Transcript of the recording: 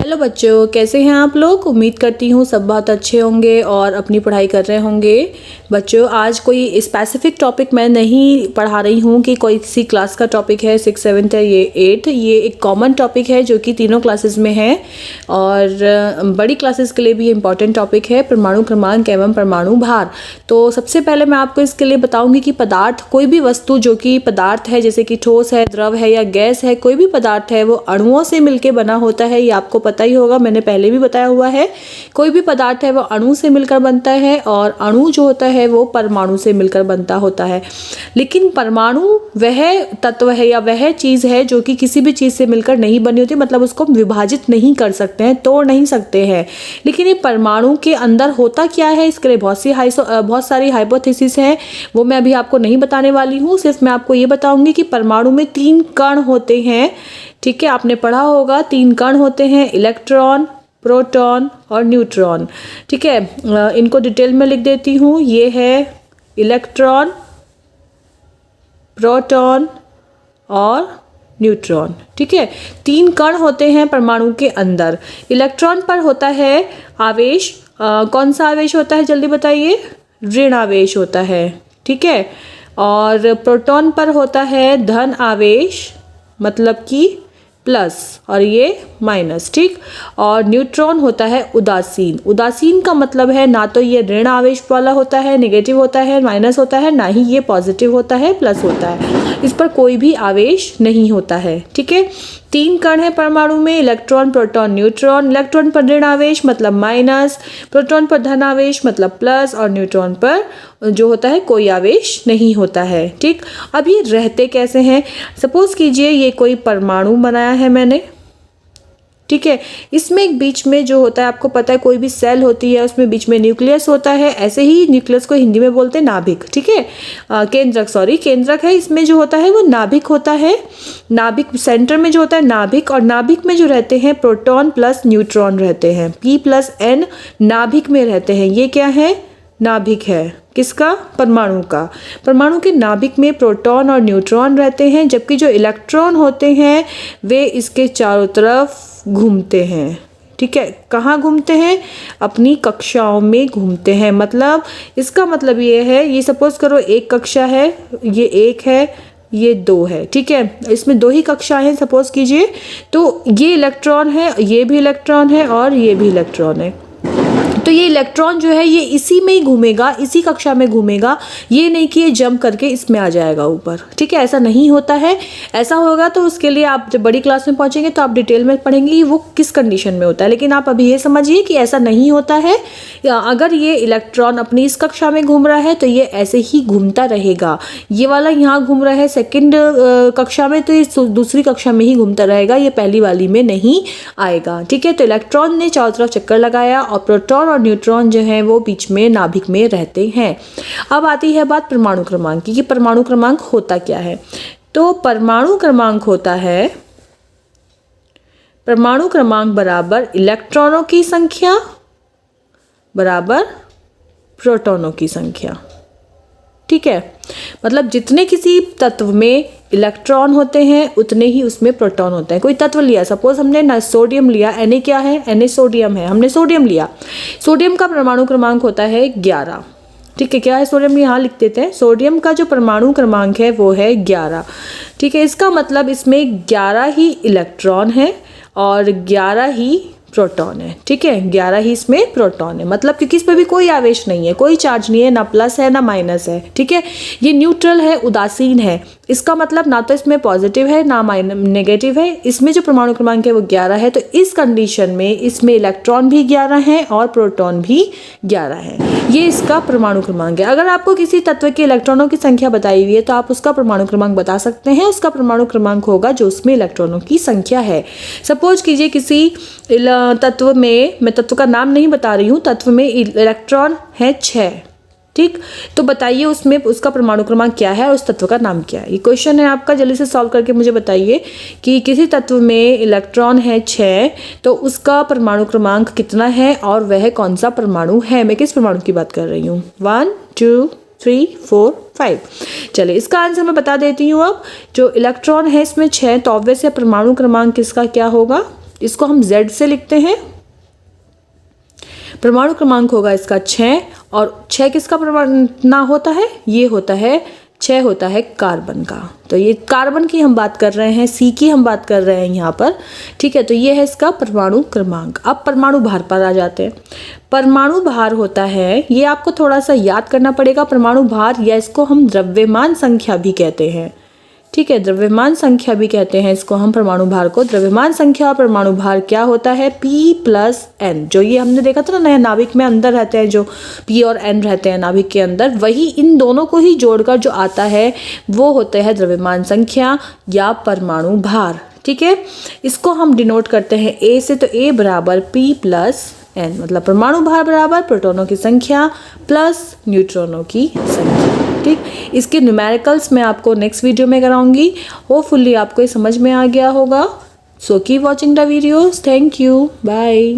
Hello बच्चों, कैसे हैं आप लोग। उम्मीद करती हूँ सब बहुत अच्छे होंगे और अपनी पढ़ाई कर रहे होंगे। बच्चों, आज कोई स्पेसिफिक टॉपिक मैं नहीं पढ़ा रही हूँ कि कोई किसी क्लास का टॉपिक है, 6, 7 है, ये 8। ये एक कॉमन टॉपिक है जो कि तीनों क्लासेस में है और बड़ी क्लासेस के लिए भी इम्पॉर्टेंट टॉपिक है, परमाणु क्रमांक एवं परमाणु भार। तो सबसे पहले मैं आपको इसके लिए बताऊँगी कि पदार्थ, कोई भी वस्तु जो कि पदार्थ है, जैसे कि ठोस है, द्रव है या गैस है, कोई भी पदार्थ है वो अणुओं से मिलकर बना होता है। ये आपको पता ही होगा, मैंने पहले भी बताया हुआ है। कोई भी पदार्थ है वो अणु से मिलकर बनता है और अणु जो होता है वो परमाणु से मिलकर बनता होता है। लेकिन परमाणु वह तत्व है या वह चीज़ है जो कि किसी भी चीज़ से मिलकर नहीं बनी होती, मतलब उसको हम विभाजित नहीं कर सकते हैं, तोड़ नहीं सकते हैं। लेकिन ये परमाणु के अंदर होता क्या है, इसके लिए बहुत सारी हाइपोथेसिस हैं, वो मैं अभी आपको नहीं बताने वाली हूँ। सिर्फ मैं आपको ये बताऊंगी कि परमाणु में 3 कण होते हैं। ठीक है, आपने पढ़ा होगा 3 कण होते हैं, इलेक्ट्रॉन, प्रोटॉन और न्यूट्रॉन। ठीक है, इनको डिटेल में लिख देती हूँ। ये है इलेक्ट्रॉन, प्रोटॉन और न्यूट्रॉन। ठीक है, 3 कण होते हैं परमाणु के अंदर। इलेक्ट्रॉन पर होता है आवेश, कौन सा आवेश होता है जल्दी बताइए, ऋण आवेश होता है। ठीक है, और प्रोटॉन पर होता है धन आवेश, मतलब कि प्लस, और ये माइनस। ठीक, और न्यूट्रॉन होता है उदासीन। उदासीन का मतलब है ना तो ये ऋण आवेश वाला होता है, नेगेटिव होता है, माइनस होता है, ना ही ये पॉजिटिव होता है, प्लस होता है। इस पर कोई भी आवेश नहीं होता है। ठीक है, 3 कण है परमाणु में, इलेक्ट्रॉन, प्रोटॉन, न्यूट्रॉन। इलेक्ट्रॉन पर ऋण आवेश मतलब माइनस, प्रोटॉन पर धन आवेश मतलब प्लस, और न्यूट्रॉन पर जो होता है कोई आवेश नहीं होता है। ठीक, अब ये रहते कैसे हैं। सपोज कीजिए ये कोई परमाणु बनाया है मैंने। ठीक है, इसमें एक बीच में जो होता है, आपको पता है कोई भी सेल होती है उसमें बीच में न्यूक्लियस होता है। ऐसे ही न्यूक्लियस को हिंदी में बोलते हैं नाभिक। ठीक है, केंद्रक है। इसमें जो होता है वो नाभिक होता है। नाभिक सेंटर में जो होता है नाभिक, और नाभिक में जो रहते हैं प्रोटॉन प्लस न्यूट्रॉन रहते हैं, P+N नाभिक में रहते हैं। ये क्या है, नाभिक है किसका, परमाणु का। परमाणु के नाभिक में प्रोटॉन और न्यूट्रॉन रहते हैं, जबकि जो इलेक्ट्रॉन होते हैं वे इसके चारों तरफ घूमते हैं। ठीक है, कहाँ घूमते हैं, अपनी कक्षाओं में घूमते हैं। मतलब इसका मतलब ये है, ये सपोज करो एक कक्षा है, ये 1 है, ये 2 है। ठीक है, इसमें 2 ही कक्षाएं हैं सपोज कीजिए। तो ये इलेक्ट्रॉन है, ये भी इलेक्ट्रॉन है और ये भी इलेक्ट्रॉन है। तो ये इलेक्ट्रॉन जो है ये इसी में ही घूमेगा, इसी कक्षा में घूमेगा। ये नहीं कि ये जंप करके इसमें आ जाएगा ऊपर। ठीक है, ऐसा नहीं होता है। ऐसा होगा तो उसके लिए आप जब बड़ी क्लास में पहुंचेंगे तो आप डिटेल में पढ़ेंगे कि वो किस कंडीशन में होता है। लेकिन आप अभी ये समझिए कि ऐसा नहीं होता है। अगर ये इलेक्ट्रॉन अपनी इस कक्षा में घूम रहा है तो ये ऐसे ही घूमता रहेगा। ये वाला यहाँ घूम रहा है सेकेंड कक्षा में, तो ये दूसरी कक्षा में ही घूमता रहेगा, ये पहली वाली में नहीं आएगा। ठीक है, तो इलेक्ट्रॉन ने चारों तरफ चक्कर लगाया और प्रोटॉन और न्यूट्रॉन जो है वो बीच में नाभिक में रहते हैं। अब आती है बात परमाणु क्रमांक की, कि परमाणु क्रमांक होता क्या है। तो परमाणु क्रमांक होता है, परमाणु क्रमांक बराबर इलेक्ट्रॉनों की संख्या बराबर प्रोटॉनों की संख्या। ठीक है, मतलब जितने किसी तत्व में इलेक्ट्रॉन होते हैं उतने ही उसमें प्रोटॉन होते हैं। कोई तत्व लिया, सपोज हमने ना सोडियम लिया, Na क्या है, Na सोडियम है, हमने सोडियम लिया। सोडियम का परमाणु क्रमांक होता है 11। ठीक है, क्या है सोडियम, यहाँ लिख देते हैं। सोडियम का जो परमाणु क्रमांक है वो है 11। ठीक है, इसका मतलब इसमें 11 ही इलेक्ट्रॉन है और 11 ही प्रोटॉन है। ठीक है, 11 ही इसमें प्रोटॉन है, मतलब क्योंकि इस पर भी कोई आवेश नहीं है, कोई चार्ज नहीं है, ना प्लस है ना माइनस है। ठीक है, ये न्यूट्रल है, उदासीन है। इसका मतलब ना तो इसमें पॉजिटिव है ना नेगेटिव है। इसमें जो परमाणु क्रमांक है वो 11 है। तो इस कंडीशन में इसमें इलेक्ट्रॉन भी 11 है और प्रोटॉन भी 11 है। ये इसका परमाणु क्रमांक है। अगर आपको किसी तत्व के इलेक्ट्रॉनों की संख्या बताई हुई है तो आप उसका परमाणु क्रमांक बता सकते हैं। उसका परमाणु क्रमांक होगा जो उसमें इलेक्ट्रॉनों की संख्या है। सपोज कीजिए किसी तत्व में, मैं तत्व का नाम नहीं बता रही हूँ, तत्व में इलेक्ट्रॉन है 6। ठीक, तो बताइए उसमें उसका परमाणु क्रमांक क्या है और उस तत्व का नाम क्या है। ये क्वेश्चन है आपका, जल्दी से सॉल्व करके मुझे बताइए कि किसी तत्व में इलेक्ट्रॉन है 6 तो उसका परमाणु क्रमांक कितना है और वह कौन सा परमाणु है। मैं किस परमाणु की बात कर रही हूँ, 1, 2, 3, 4, 5। चलिए इसका आंसर मैं बता देती हूँ। अब जो इलेक्ट्रॉन है इसमें 6, तो ऑब्वियस है परमाणु क्रमांक किसका क्या होगा, इसको हम Z से लिखते हैं। परमाणु क्रमांक होगा इसका 6 और 6 किसका परमाणु होता है, ये होता है 6 होता है कार्बन का। तो ये कार्बन की हम बात कर रहे हैं, C की हम बात कर रहे हैं यहाँ पर, ठीक है। तो ये है इसका परमाणु क्रमांक। अब परमाणु भार पर आ जाते हैं। परमाणु भार होता है, ये आपको थोड़ा सा याद करना पड़ेगा, परमाणु भार या इसको हम द्रव्यमान संख्या भी कहते हैं, ठीक है। द्रव्यमान संख्या भी कहते हैं इसको हम, परमाणु भार को। द्रव्यमान संख्या और परमाणु भार क्या होता है, P+N। जो ये हमने देखा था ना, नया नाभिक में अंदर रहते हैं जो P और N रहते हैं नाभिक के अंदर, वही इन दोनों को ही जोड़कर जो आता है वो होते हैं द्रव्यमान संख्या या परमाणु भार, ठीक है। इसको हम डिनोट करते हैं A से। तो A बराबर P+N, मतलब परमाणु भार बराबर प्रोटॉनों की संख्या प्लस न्यूट्रॉनों की संख्या, ठीक। इसके न्यूमेरिकल्स मैं आपको नेक्स्ट वीडियो में कराऊंगी। होपफुली आपको ये समझ में आ गया होगा। So keep watching the videos. Thank you, bye.